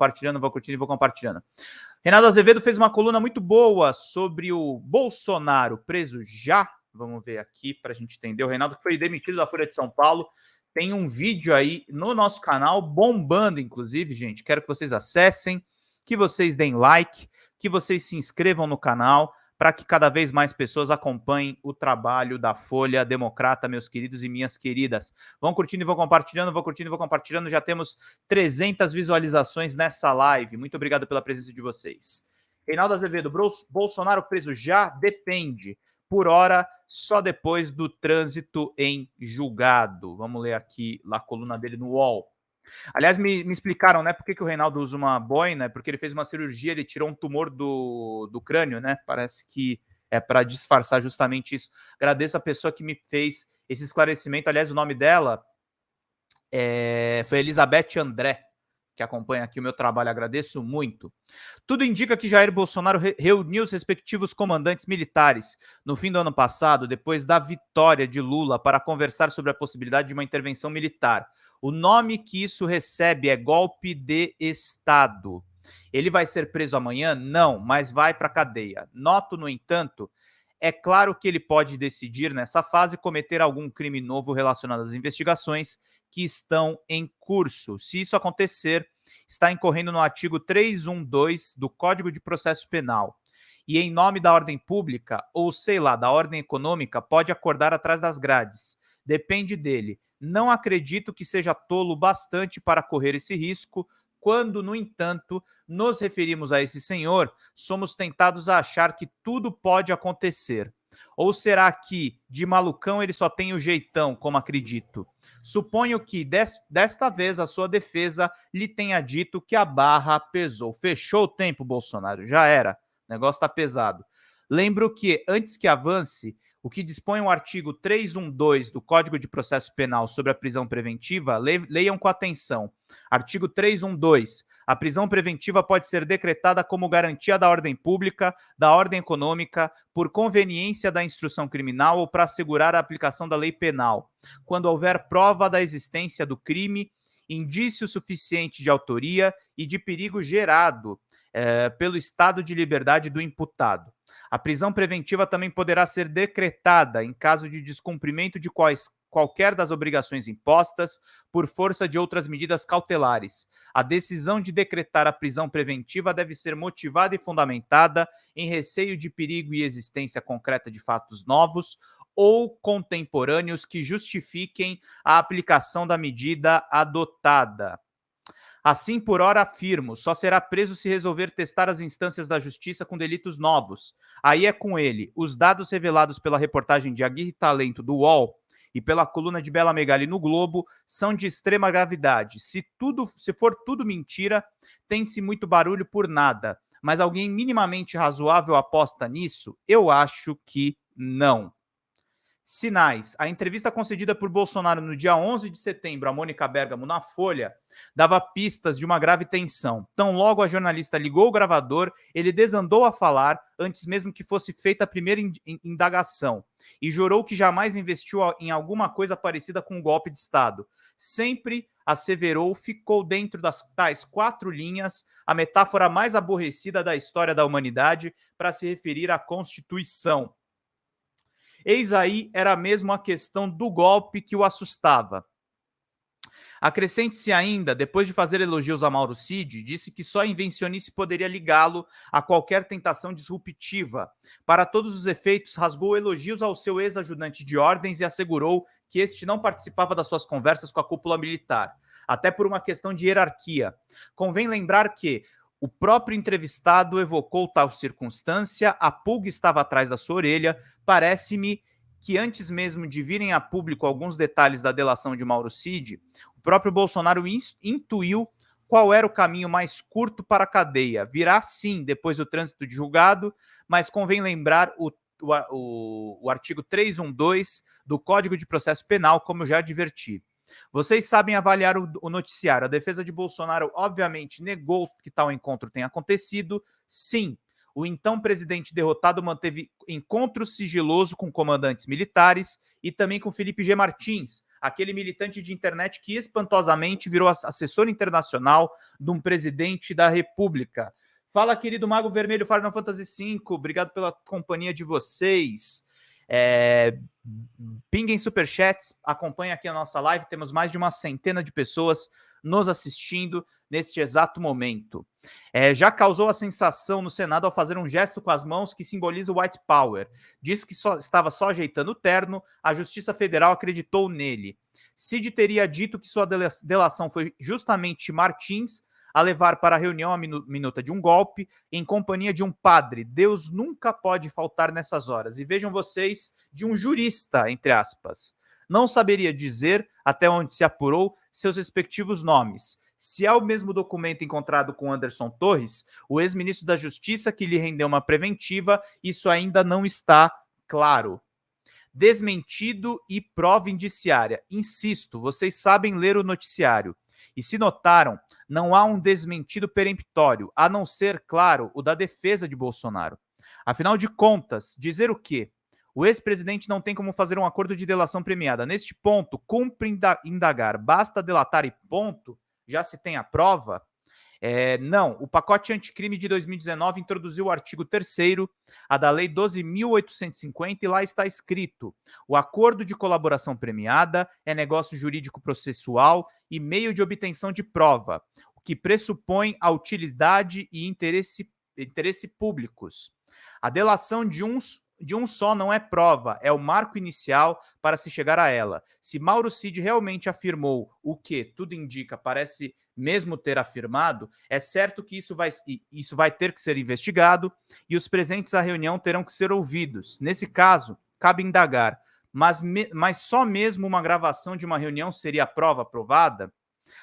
compartilhando, vou curtindo e vou compartilhando. Reinaldo Azevedo fez uma coluna muito boa sobre o Bolsonaro preso já. Vamos ver aqui para a gente entender. O Reinaldo que foi demitido da Folha de São Paulo. Tem um vídeo aí no nosso canal, bombando, inclusive, gente. Quero que vocês acessem, que vocês deem like, que vocês se inscrevam no canal, para que cada vez mais pessoas acompanhem o trabalho da Folha Democrata, meus queridos e minhas queridas. Vão curtindo e vão compartilhando, vou curtindo e vou compartilhando. Já temos 300 visualizações nessa live. Muito obrigado pela presença de vocês. Reinaldo Azevedo, Bolsonaro preso já? Depende. Por hora, só depois do trânsito em julgado. Vamos ler aqui a coluna dele no UOL. Aliás, me explicaram, né, por que o Reinaldo usa uma boina, porque ele fez uma cirurgia, ele tirou um tumor do crânio, né, parece que é para disfarçar justamente isso. Agradeço a pessoa que me fez esse esclarecimento, aliás, o nome dela foi Elizabeth André, que acompanha aqui o meu trabalho, agradeço muito. Tudo indica que Jair Bolsonaro reuniu os respectivos comandantes militares no fim do ano passado, depois da vitória de Lula, para conversar sobre a possibilidade de uma intervenção militar. O nome que isso recebe é golpe de Estado. Ele vai ser preso amanhã? Não, mas vai para a cadeia. Noto, no entanto, é claro que ele pode decidir, nessa fase, cometer algum crime novo relacionado às investigações que estão em curso. Se isso acontecer, está incorrendo no artigo 312 do Código de Processo Penal. E em nome da ordem pública, ou sei lá, da ordem econômica, pode acordar atrás das grades. Depende dele. Não acredito que seja tolo bastante para correr esse risco. Quando, no entanto, nos referimos a esse senhor, somos tentados a achar que tudo pode acontecer. Ou será que, de malucão, ele só tem o jeitão, como acredito? Suponho que, desta vez, a sua defesa lhe tenha dito que a barra pesou. Fechou o tempo, Bolsonaro, já era. O negócio está pesado. Lembro que, antes que avance, o que dispõe o artigo 312 do Código de Processo Penal sobre a prisão preventiva, leiam com atenção. Artigo 312. A prisão preventiva pode ser decretada como garantia da ordem pública, da ordem econômica, por conveniência da instrução criminal ou para assegurar a aplicação da lei penal, quando houver prova da existência do crime, indício suficiente de autoria e de perigo gerado pelo estado de liberdade do imputado. A prisão preventiva também poderá ser decretada em caso de descumprimento de qualquer das obrigações impostas por força de outras medidas cautelares. A decisão de decretar a prisão preventiva deve ser motivada e fundamentada em receio de perigo e existência concreta de fatos novos ou contemporâneos que justifiquem a aplicação da medida adotada. Assim, por ora afirmo, só será preso se resolver testar as instâncias da justiça com delitos novos. Aí é com ele. Os dados revelados pela reportagem de Aguirre Talento do UOL e pela coluna de Bela Megali no Globo são de extrema gravidade. Se for tudo mentira, tem-se muito barulho por nada. Mas alguém minimamente razoável aposta nisso? Eu acho que não. Sinais. A entrevista concedida por Bolsonaro no dia 11 de setembro a Mônica Bergamo na Folha dava pistas de uma grave tensão. Tão logo a jornalista ligou o gravador, ele desandou a falar antes mesmo que fosse feita a primeira indagação e jurou que jamais investiu em alguma coisa parecida com um golpe de Estado. Sempre, asseverou, ficou dentro das tais 4 linhas, a metáfora mais aborrecida da história da humanidade para se referir à Constituição. Eis aí era mesmo a questão do golpe que o assustava. Acrescente-se ainda, depois de fazer elogios a Mauro Cid, disse que só a invencionice poderia ligá-lo a qualquer tentação disruptiva. Para todos os efeitos, rasgou elogios ao seu ex-ajudante de ordens e assegurou que este não participava das suas conversas com a cúpula militar, até por uma questão de hierarquia. Convém lembrar que o próprio entrevistado evocou tal circunstância, a pulga estava atrás da sua orelha. Parece-me que antes mesmo de virem a público alguns detalhes da delação de Mauro Cid, o próprio Bolsonaro intuiu qual era o caminho mais curto para a cadeia. Virá sim depois do trânsito de julgado, mas convém lembrar o artigo 312 do Código de Processo Penal, como eu já adverti. Vocês sabem avaliar o noticiário. A defesa de Bolsonaro, obviamente, negou que tal encontro tenha acontecido. Sim, O então presidente derrotado manteve encontro sigiloso com comandantes militares e também com Felipe G. Martins, aquele militante de internet que espantosamente virou assessor internacional de um presidente da República. Fala, querido Mago Vermelho, Final Fantasy V, obrigado pela companhia de vocês. Pinguem superchats, acompanha aqui a nossa live, temos mais de uma centena de pessoas nos assistindo neste exato momento. Já causou a sensação no Senado ao fazer um gesto com as mãos que simboliza o white power. Diz que estava só ajeitando o terno, a Justiça Federal acreditou nele. Cid teria dito que sua delação foi justamente Martins a levar para a reunião a minuta de um golpe em companhia de um padre. Deus nunca pode faltar nessas horas. E vejam vocês, de um jurista, entre aspas. Não saberia dizer, até onde se apurou, seus respectivos nomes. Se é o mesmo documento encontrado com Anderson Torres, o ex-ministro da Justiça que lhe rendeu uma preventiva, isso ainda não está claro. Desmentido e prova indiciária. Insisto, vocês sabem ler o noticiário. E se notaram, não há um desmentido peremptório, a não ser, claro, o da defesa de Bolsonaro. Afinal de contas, dizer o quê? O ex-presidente não tem como fazer um acordo de delação premiada. Neste ponto, cumpre indagar. Basta delatar e ponto? Já se tem a prova? Não, o pacote anticrime de 2019 introduziu o artigo 3º, a da Lei 12.850, e lá está escrito: o acordo de colaboração premiada é negócio jurídico processual e meio de obtenção de prova, o que pressupõe a utilidade e interesse públicos. A delação de um só não é prova, é o marco inicial para se chegar a ela. Se Mauro Cid realmente afirmou o que, tudo indica, parece mesmo ter afirmado, é certo que isso vai ter que ser investigado e os presentes à reunião terão que ser ouvidos. Nesse caso, cabe indagar, mas só mesmo uma gravação de uma reunião seria a prova provada?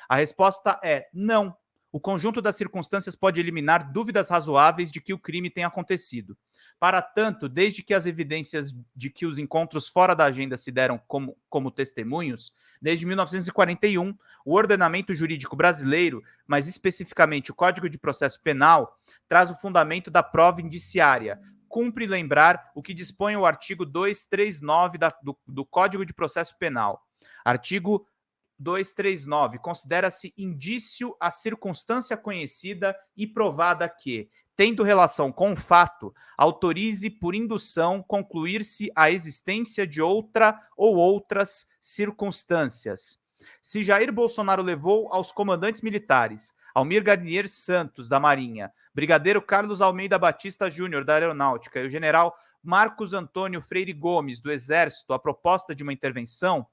A resposta é não. O conjunto das circunstâncias pode eliminar dúvidas razoáveis de que o crime tenha acontecido. Para tanto, desde que as evidências de que os encontros fora da agenda se deram como testemunhos, desde 1941, o ordenamento jurídico brasileiro, mais especificamente o Código de Processo Penal, traz o fundamento da prova indiciária. Cumpre lembrar o que dispõe o artigo 239 do Código de Processo Penal. Artigo 239. Considera-se indício a circunstância conhecida e provada que, tendo relação com o fato, autorize por indução concluir-se a existência de outra ou outras circunstâncias. Se Jair Bolsonaro levou aos comandantes militares Almir Garnier Santos, da Marinha, Brigadeiro Carlos Almeida Batista Júnior, da Aeronáutica, e o general Marcos Antônio Freire Gomes, do Exército, a proposta de uma intervenção,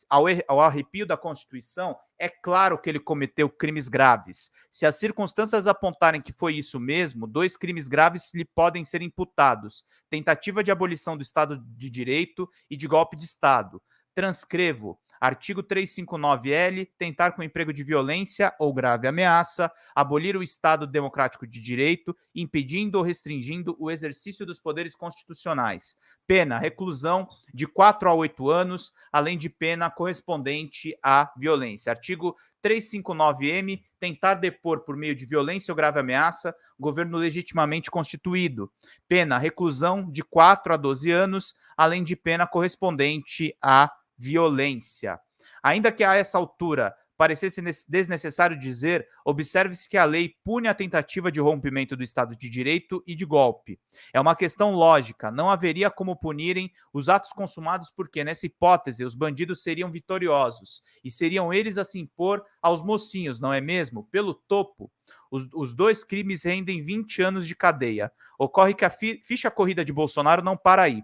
ao arrepio da Constituição, é claro que ele cometeu crimes graves. Se as circunstâncias apontarem que foi isso mesmo, 2 crimes graves lhe podem ser imputados: tentativa de abolição do Estado de Direito e de golpe de Estado. Transcrevo. Artigo 359-L, tentar com emprego de violência ou grave ameaça, abolir o Estado democrático de direito, impedindo ou restringindo o exercício dos poderes constitucionais. Pena, reclusão de 4 a 8 anos, além de pena correspondente à violência. Artigo 359-M, tentar depor por meio de violência ou grave ameaça, governo legitimamente constituído. Pena, reclusão de 4 a 12 anos, além de pena correspondente à violência. Ainda que a essa altura parecesse desnecessário dizer, observe-se que a lei pune a tentativa de rompimento do Estado de Direito e de golpe. É uma questão lógica, não haveria como punirem os atos consumados porque, nessa hipótese, os bandidos seriam vitoriosos e seriam eles a se impor aos mocinhos, não é mesmo? Pelo topo. Os 2 crimes rendem 20 anos de cadeia. Ocorre que a ficha corrida de Bolsonaro não para aí.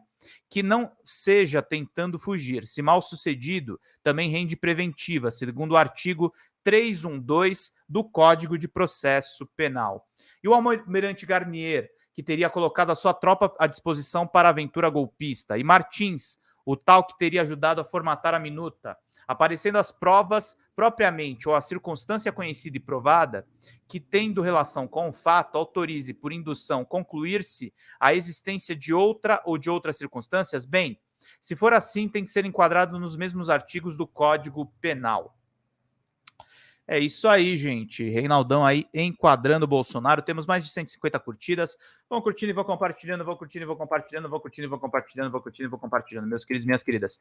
Que não seja tentando fugir. Se mal sucedido, também rende preventiva, segundo o artigo 312 do Código de Processo Penal. E o almirante Garnier, que teria colocado a sua tropa à disposição para a aventura golpista. E Martins, o tal que teria ajudado a formatar a minuta. Aparecendo as provas propriamente ou a circunstância conhecida e provada, que tendo relação com o fato, autorize por indução concluir-se a existência de outra ou de outras circunstâncias, bem, se for assim, tem que ser enquadrado nos mesmos artigos do Código Penal. É isso aí, gente. Reinaldão aí enquadrando o Bolsonaro. Temos mais de 150 curtidas. Vão curtindo e vão compartilhando, vão curtindo e vão compartilhando, vão curtindo e vão compartilhando, vão curtindo e vão compartilhando, meus queridos e minhas queridas.